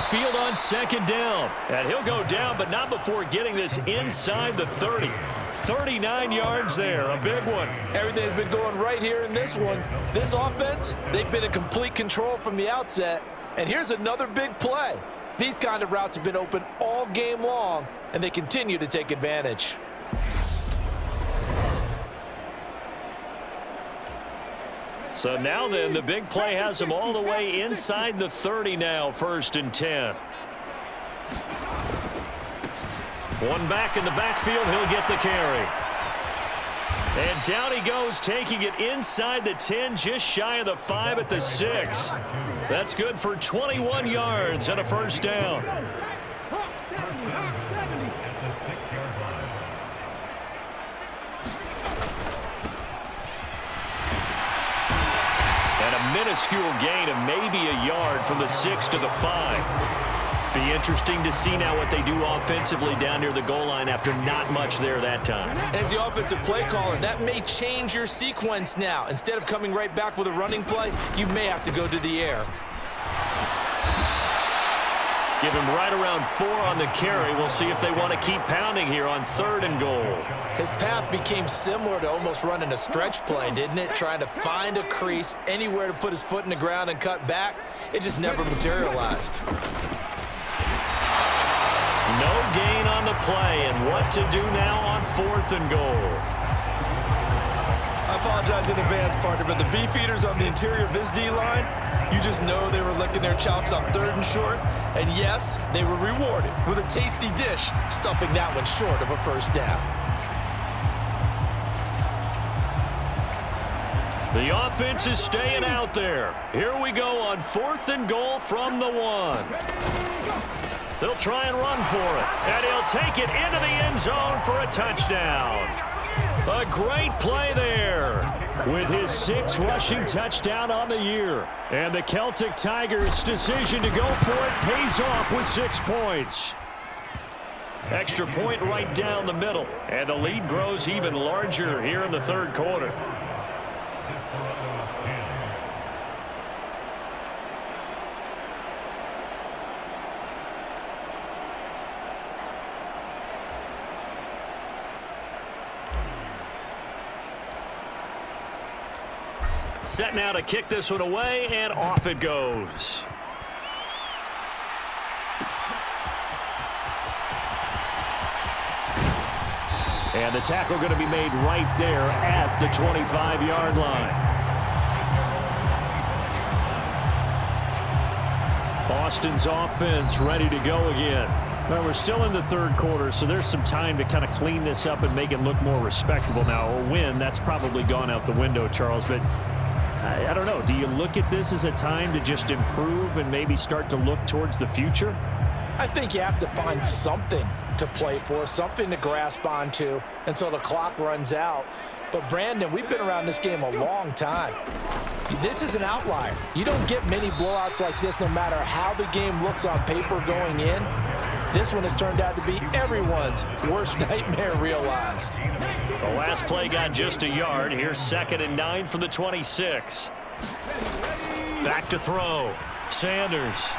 field on second down. And he'll go down, but not before getting this inside the 30. 39 yards there, a big one. Everything's been going right here in this one. This offense, they've been in complete control from the outset. And here's another big play. These kind of routes have been open all game long, and they continue to take advantage. So now then, the big play has him all the way inside the 30 now, 1st and 10. One back in the backfield, he'll get the carry. And down he goes, taking it inside the 10, just shy of the 5 at the 6. That's good for 21 yards and a 1st down. And a minuscule gain of maybe a yard from the 6 to the 5. Be interesting to see now what they do offensively down near the goal line after not much there that time. As the offensive play caller, that may change your sequence now. Instead of coming right back with a running play, you may have to go to the air. Give him right around 4 on the carry. We'll see if they want to keep pounding here on 3rd and goal. His path became similar to almost running a stretch play, didn't it? Trying to find a crease, anywhere to put his foot in the ground and cut back. It just never materialized. No gain on the play, and what to do now on 4th and goal. I apologize in advance, partner, but the beefeaters on the interior of this D-line, you just know they were licking their chops on 3rd and short. And yes, they were rewarded with a tasty dish, stuffing that one short of a 1st down. The offense is staying out there. Here we go on 4th and goal from the 1. They'll try and run for it, and he'll take it into the end zone for a touchdown. A great play there with his 6th rushing touchdown on the year. And the Celtic Tigers' decision to go for it pays off with 6 points. Extra point right down the middle, and the lead grows even larger here in the 3rd quarter. Set now to kick this one away, and off it goes. And the tackle going to be made right there at the 25-yard line. Boston's offense ready to go again. Well, we're still in the 3rd quarter, so there's some time to kind of clean this up and make it look more respectable now. A win, that's probably gone out the window, Charles, but I don't know. Do you look at this as a time to just improve and maybe start to look towards the future? I think you have to find something to play for, something to grasp onto until the clock runs out. But, Brandon, we've been around this game a long time. This is an outlier. You don't get many blowouts like this no matter how the game looks on paper going in. This one has turned out to be everyone's worst nightmare realized. The last play got just a yard. Here's 2nd and 9 from the 26. Back to throw. Sanders.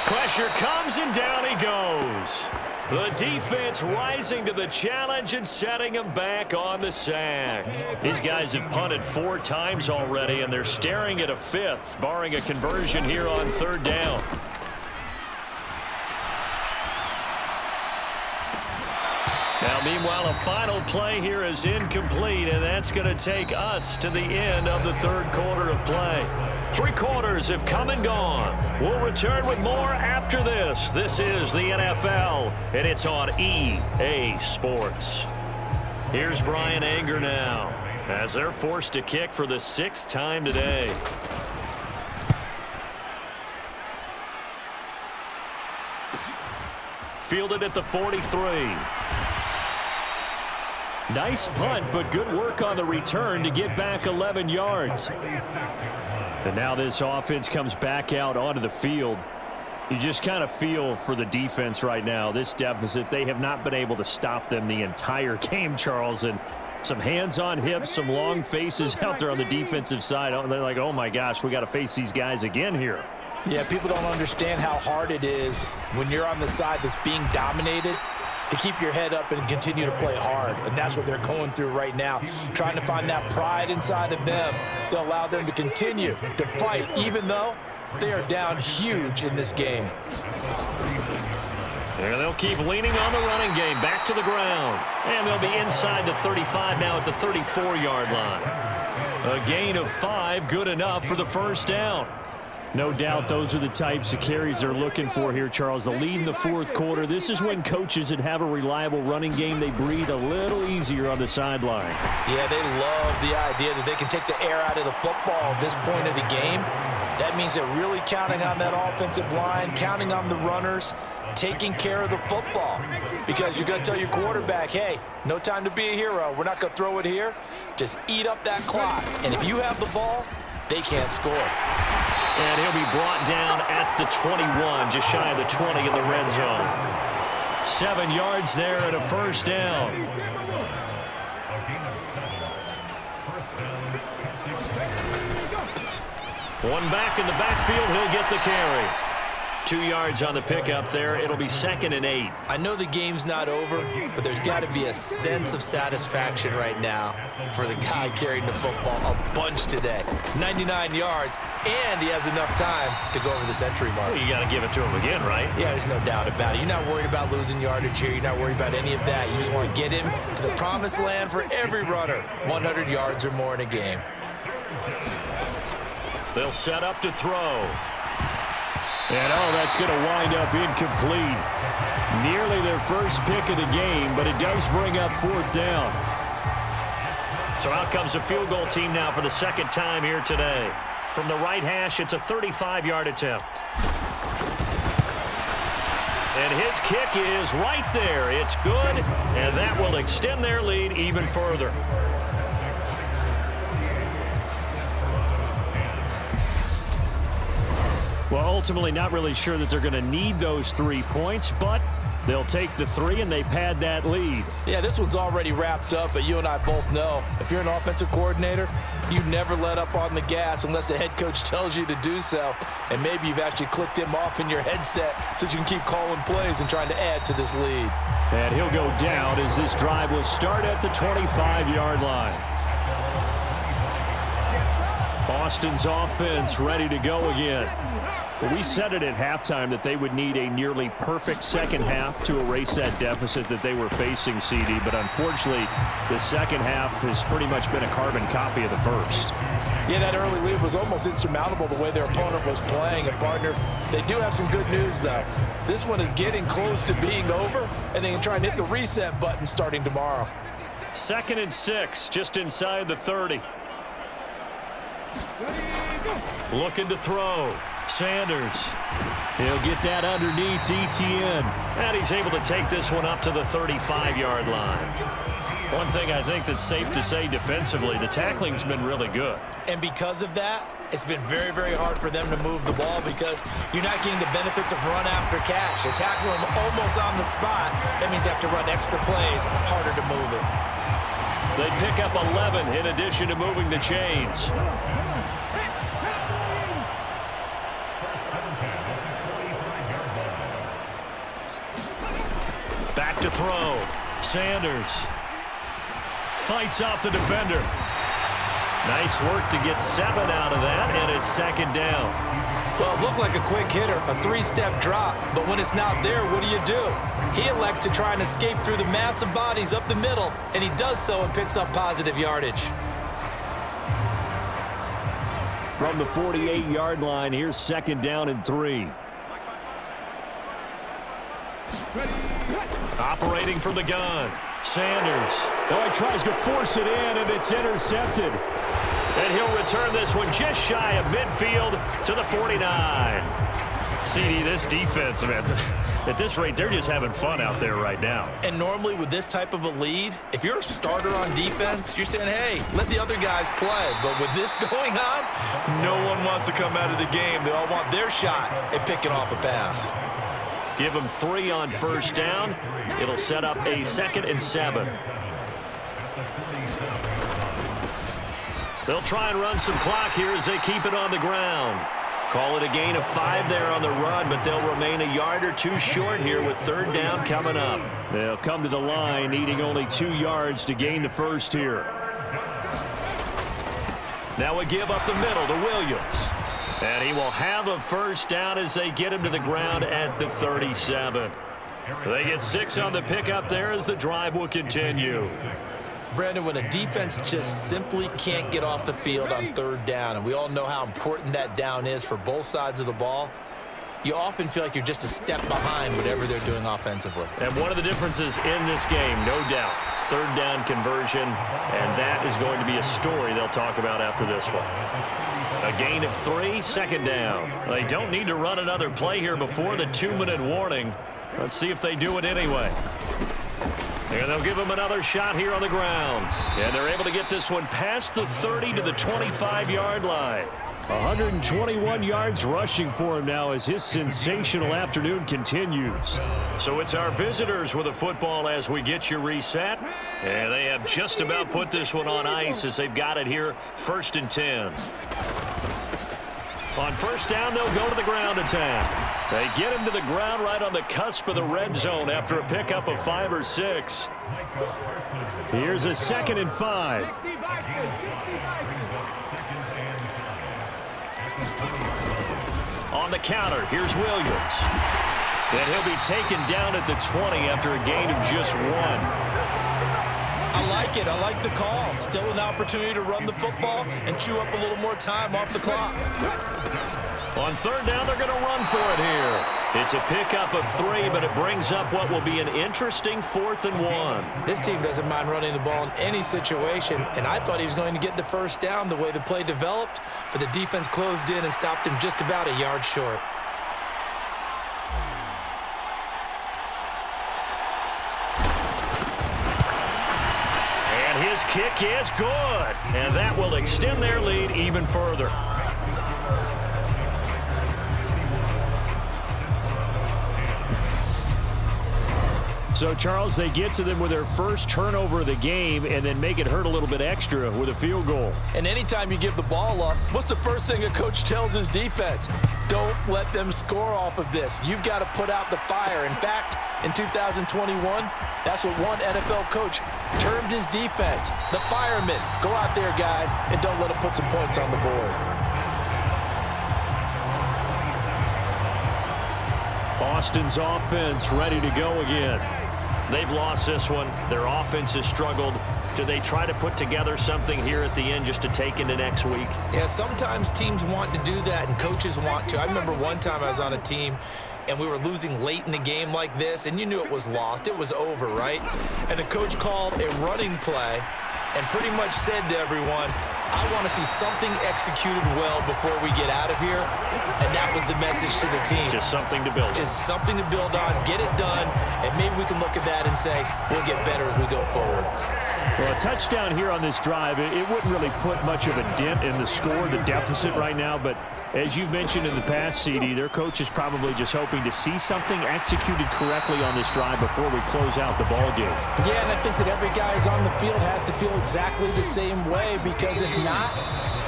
Pressure comes, and down he goes. The defense rising to the challenge and setting him back on the sack. These guys have punted 4 times already, and they're staring at a 5th, barring a conversion here on 3rd down. Now, meanwhile, a final play here is incomplete, and that's going to take us to the end of the 3rd quarter of play. 3 quarters have come and gone. We'll return with more after this. This is the NFL, and it's on EA Sports. Here's Brian Anger now, as they're forced to kick for the 6th time today. Fielded at the 43. Nice punt, but good work on the return to get back 11 yards. And now this offense comes back out onto the field. You just kind of feel for the defense right now, this deficit. They have not been able to stop them the entire game, Charles. And Some hands on hips, some long faces out there on the defensive side. They're like, oh my gosh, we got to face these guys again here. Yeah, people don't understand how hard it is when you're on the side that's being dominated to keep your head up and continue to play hard. And that's what they're going through right now, trying to find that pride inside of them to allow them to continue to fight, even though they are down huge in this game. And they'll keep leaning on the running game, back to the ground. And they'll be inside the 35 now at the 34-yard line. A gain of 5, good enough for the first down. No doubt those are the types of carries they're looking for here, Charles. The lead in the fourth quarter. This is when coaches that have a reliable running game, they breathe a little easier on the sideline. Yeah, they love the idea that they can take the air out of the football at this point of the game. That means they're really counting on that offensive line, counting on the runners, taking care of the football. Because you're going to tell your quarterback, hey, no time to be a hero. We're not going to throw it here. Just eat up that clock. And if you have the ball, they can't score. And he'll be brought down at the 21, just shy of the 20 in the red zone. 7 yards there and a first down. One back in the backfield, he'll get the carry. 2 yards on the pickup there. It'll be 2nd and 8. I know the game's not over, but there's got to be a sense of satisfaction right now for the guy carrying the football a bunch today. 99 yards, and he has enough time to go over the century mark. Well, you got to give it to him again, right? Yeah, there's no doubt about it. You're not worried about losing yardage here. You're not worried about any of that. You just want to get him to the promised land for every runner. 100 yards or more in a game. They'll set up to throw. And, oh, that's going to wind up incomplete. Nearly their first pick of the game, but it does bring up 4th down. So out comes a field goal team now for the second time here today. From the right hash, it's a 35-yard attempt. And his kick is right there. It's good, and that will extend their lead even further. Well, ultimately, not really sure that they're going to need those 3 points, but they'll take the 3 and they pad that lead. Yeah, this one's already wrapped up, but you and I both know if you're an offensive coordinator, you never let up on the gas unless the head coach tells you to do so. And maybe you've actually clicked him off in your headset so you can keep calling plays and trying to add to this lead. And he'll go down as this drive will start at the 25-yard line. Austin's offense ready to go again. Well, we said it at halftime that they would need a nearly perfect second half to erase that deficit that they were facing, CD. But unfortunately, the second half has pretty much been a carbon copy of the first. Yeah, that early lead was almost insurmountable the way their opponent was playing. And, partner, they do have some good news, though. This one is getting close to being over, and they can try and hit the reset button starting tomorrow. 2nd and 6, just inside the 30. Looking to throw. Sanders. He'll get that underneath ETN. And he's able to take this one up to the 35-yard line. One thing I think that's safe to say defensively, the tackling's been really good. And because of that, it's been very, very hard for them to move the ball because you're not getting the benefits of run after catch. They're tackling them almost on the spot. That means they have to run extra plays, harder to move it. They pick up 11 in addition to moving the chains. Back to throw. Sanders fights off the defender. Nice work to get 7 out of that, and it's 2nd down. Well, it looked like a quick hitter, a 3-step drop, but when it's not there, what do? He elects to try and escape through the massive bodies up the middle, and he does so and picks up positive yardage. From the 48-yard line, here's 2nd down and 3. Operating from the gun. Sanders. Oh, he tries to force it in, and it's intercepted. And he'll return this one just shy of midfield to the 49. CD, this defense, man, at this rate, they're just having fun out there right now. And normally with this type of a lead, if you're a starter on defense, you're saying, hey, let the other guys play. But with this going on, no one wants to come out of the game. They all want their shot at picking off a pass. Give them 3 on first down. It'll set up a 2nd and 7. They'll try and run some clock here as they keep it on the ground. Call it a gain of 5 there on the run, but they'll remain a yard or two short here with third down coming up. They'll come to the line needing only 2 yards to gain the first here. Now a give up the middle to Williams. And he will have a first down as they get him to the ground at the 37. They get 6 on the pickup there as the drive will continue. Brandon, when a defense just simply can't get off the field on third down, and we all know how important that down is for both sides of the ball, you often feel like you're just a step behind whatever they're doing offensively. And one of the differences in this game, no doubt, third down conversion, and that is going to be a story they'll talk about after this one. A gain of 3, second down. They don't need to run another play here before the 2-minute warning. Let's see if they do it anyway. And they'll give him another shot here on the ground. And they're able to get this one past the 30 to the 25-yard line. 121 yards rushing for him now as his sensational afternoon continues. So it's our visitors with a football as we get you reset. And they have just about put this one on ice as they've got it here, 1st and 10. On first down, they'll go to the ground attack. They get him to the ground right on the cusp of the red zone after a pickup of 5 or 6. Here's a 2nd and 5. On the counter, here's Williams. And he'll be taken down at the 20 after a gain of just 1. I like it. I like the call. Still an opportunity to run the football and chew up a little more time off the clock. On third down, they're going to run for it here. It's a pickup of 3, but it brings up what will be an interesting 4th and 1. This team doesn't mind running the ball in any situation, and I thought he was going to get the first down the way the play developed, but the defense closed in and stopped him just about a yard short. And his kick is good, and that will extend their lead even further. So, Charles, they get to them with their first turnover of the game and then make it hurt a little bit extra with a field goal. And anytime you give the ball up, what's the first thing a coach tells his defense? Don't let them score off of this. You've got to put out the fire. In fact, in 2021, that's what one NFL coach termed his defense. The firemen. Go out there, guys, and don't let them put some points on the board. Austin's offense ready to go again. They've lost this one. Their offense has struggled. Do they try to put together something here at the end just to take into next week? Yeah, sometimes teams want to do that and coaches want to. I remember one time I was on a team and we were losing late in the game like this, and you knew it was lost. It was over, right? And the coach called a running play and pretty much said to everyone, I want to see something executed well before we get out of here. And that was the message to the team. Just something to build on. Just something to build on, get it done, and maybe we can look at that and say, we'll get better as we go forward. Well, a touchdown here on this drive, it wouldn't really put much of a dent in the score, the deficit right now, but as you've mentioned in the past, CD, their coach is probably just hoping to see something executed correctly on this drive before we close out the ball game. Yeah, and I think that every guy who's on the field has to feel exactly the same way, because if not,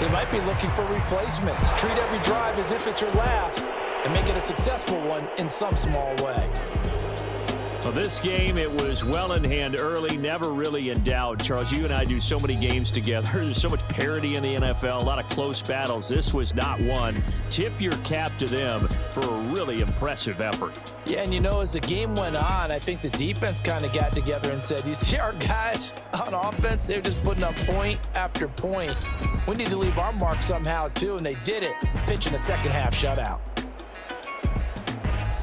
they might be looking for replacements. Treat every drive as if it's your last and make it a successful one in some small way. Well, this game, it was well in hand early, never really in doubt. Charles, you and I do so many games together. There's so much parity in the NFL, a lot of close battles. This was not one. Tip your cap to them for a really impressive effort. Yeah, and you know, as the game went on, I think the defense kind of got together and said, you see our guys on offense, they're just putting up point after point. We need to leave our mark somehow, too, and they did it, pitching a second-half shutout.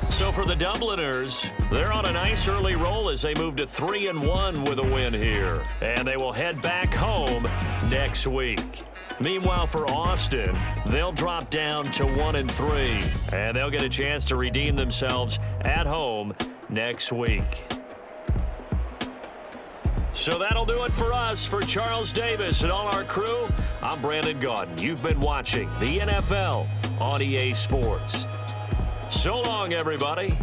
So for the Dubliners, they're on a nice early roll as they move to 3-1 with a win here. And they will head back home next week. Meanwhile, for Austin, they'll drop down to 1-3. And they'll get a chance to redeem themselves at home next week. So that'll do it for us. For Charles Davis and all our crew, I'm Brandon Gaudin. You've been watching the NFL on EA Sports. So long, everybody.